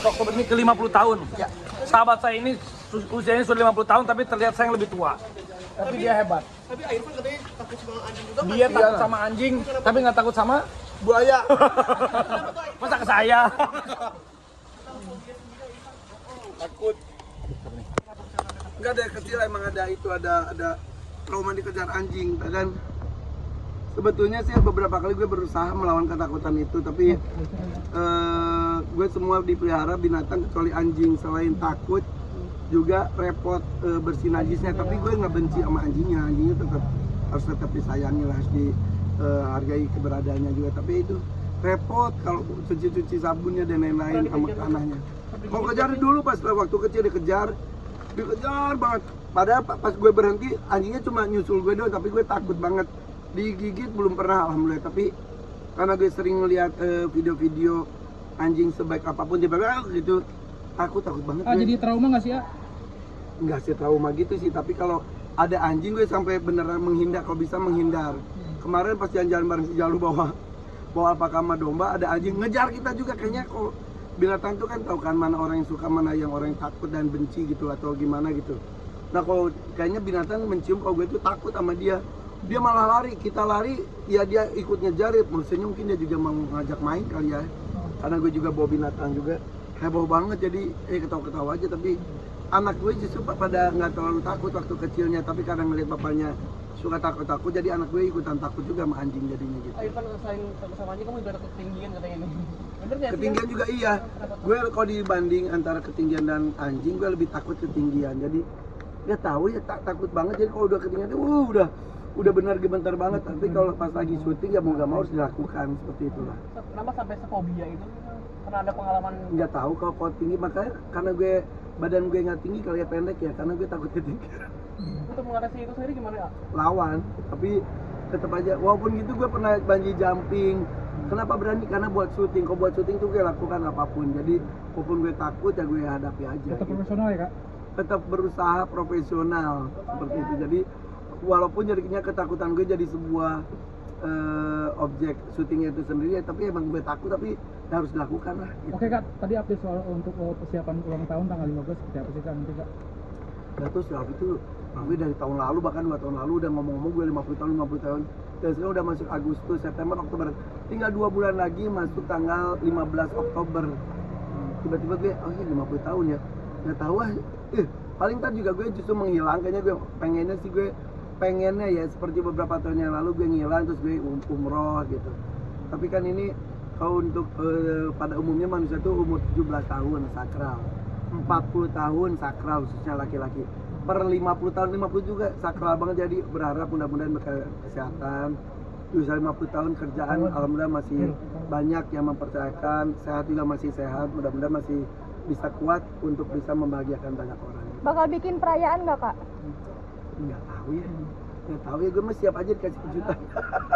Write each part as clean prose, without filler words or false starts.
Oktober ini ke 50 tahun. Sahabat saya ini usianya sudah 50 tahun tapi terlihat saya yang lebih tua. Tapi dia hebat. Tapi Irfan katanya takut sama anjing juga. Dia takut sama anjing, tapi nggak takut sama Buaya. masa ke saya. Takut. Enggak, dari kecil emang ada trauma dikejar anjing, kan? Sebetulnya sih beberapa kali gue berusaha melawan ketakutan itu, tapi gue semua dipelihara binatang kecuali anjing. Selain takut juga repot bersih najisnya, tapi gue nggak benci sama anjingnya harus tetap disayangi lah, harus dihargai keberadaannya juga. Tapi itu repot kalau cuci sabunnya dan lain-lain sama tanahnya. Kalau kejar dulu pas waktu kecil dikejar banget. Padahal pas gue berhenti anjingnya cuma nyusul gue doang, tapi gue takut banget. Digigit belum pernah alhamdulillah, tapi karena gue sering ngeliat video-video anjing sebaik apapun dia gitu, takut banget. Jadi trauma nggak sih ya? Nggak sih trauma gitu sih, tapi kalau ada anjing gue sampai beneran menghindar, kalau bisa menghindar. Kemarin pas jalan-jalan bareng si Jalu bawa alpaka sama domba, ada anjing ngejar kita juga. Kayaknya kok binatang tuh kan tahu kan mana orang yang suka, mana yang orang yang takut dan benci gitu atau gimana gitu. Nah kalau kayaknya binatang mencium kalau gue tuh takut sama dia malah lari, kita lari ya dia ikut ngejar ya. Maksudnya mungkin dia juga mau ngajak main kali ya, karena gue juga bawa binatang juga, heboh banget. Jadi ketawa-ketawa aja, tapi anak gue justru pada nggak terlalu takut waktu kecilnya, tapi karena ngeliat bapaknya suka takut, jadi anak gue ikutan takut juga sama anjing jadinya gitu. Irfan selain takut sama anjing, kamu juga ada ketinggian katanya ini. Bener nggak sih? Ketinggian juga iya. Gue kalau dibanding antara ketinggian dan anjing, gue lebih takut ketinggian. Jadi nggak tahu ya, takut banget. Jadi kalau udah ketinggian udah benar gemetar banget. Tapi kalau pas lagi syuting ya mau nggak mau harus dilakukan seperti itulah. Kenapa sampai sefobia itu? Karena ada pengalaman? Nggak tahu kalau tinggi, makanya karena badan gue nggak tinggi, kali ya pendek ya, karena gue takut ketinggian. Untuk mengatasi itu sendiri gimana ya? Lawan, tapi tetap aja. Walaupun gitu gue pernah bungee jumping. Kenapa berani? Karena buat syuting. Kalau buat syuting tuh gue lakukan apapun. Jadi walaupun gue takut ya gue hadapi aja. Tetap gitu. profesional ya kak? Tetap berusaha profesional seperti itu. Jadi walaupun jadinya ketakutan gue jadi sebuah objek syutingnya itu sendiri ya, tapi emang gue takut, tapi harus dilakukan lah gitu. Oke kak, tadi update soal untuk persiapan ulang tahun tanggal 15 seperti apa sih kak nanti kak? Nah terus itu gue dari tahun lalu, bahkan 2 tahun lalu udah ngomong-ngomong gue 50 tahun, dan sekarang udah masuk Agustus, September, Oktober, tinggal 2 bulan lagi masuk tanggal 15 Oktober. Tiba-tiba gue, oh iya 50 tahun ya, nggak tahu paling ntar juga gue justru menghilang. Kayaknya gue pengennya ya seperti beberapa tahun yang lalu gue ngilang terus gue umroh gitu. Tapi kan ini kalau untuk pada umumnya manusia tuh umur 17 tahun sakral, 40 tahun sakral khususnya laki-laki, per 50 tahun 50 juga sakral banget. Jadi berharap mudah-mudahan kesehatan. Usia 50 tahun kerjaan alhamdulillah masih banyak yang mempercayakan, sehat juga masih sehat, mudah-mudahan masih bisa kuat untuk bisa membahagiakan banyak orang. Bakal bikin perayaan nggak kak? Nggak tahu ya, gue mah siap aja dikasih kejutan.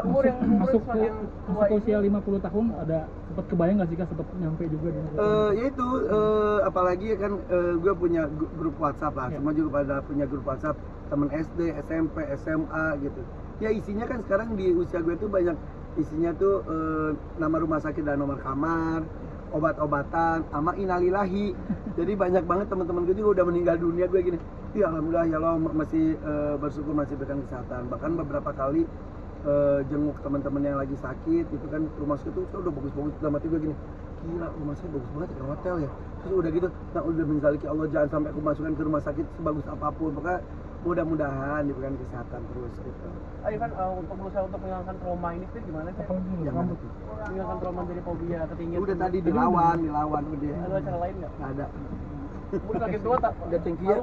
Umur Masuk semakin tua ke usia 50 tahun ada sempat kebayang nggak sih kak, sempat nyampe juga di ya itu apalagi kan gue punya grup WhatsApp lah, semua juga pada punya grup WhatsApp, temen SD, SMP, SMA gitu. Ya isinya kan sekarang di usia gue tuh banyak isinya tuh nama rumah sakit dan nomor kamar, obat-obatan, sama innalillahi. Jadi banyak banget teman-teman gue juga udah meninggal dunia. Gue gini, ya alhamdulillah ya Allah, masih bersyukur masih berikan kesehatan. Bahkan beberapa kali jenguk teman-teman yang lagi sakit itu kan, rumah sakit tuh udah bagus-bagus. Dalam hati gue gini, gila rumah sakit bagus banget ya, hotel ya. Terus udah gitu, nah udah minta Allah jangan sampai aku masukkan ke rumah sakit sebagus apapun. Maka mudah-mudahan diberikan kesehatan terus gitu. Irfan, untuk berusaha untuk menghilangkan trauma ini sih gimana sih? Jangan Menghilangkan trauma dari fobia ketinggian. udah tadi dilawan udah. Ada cara lain nggak? Nggak ada. Udah makin tua tak? Udah thank you ya.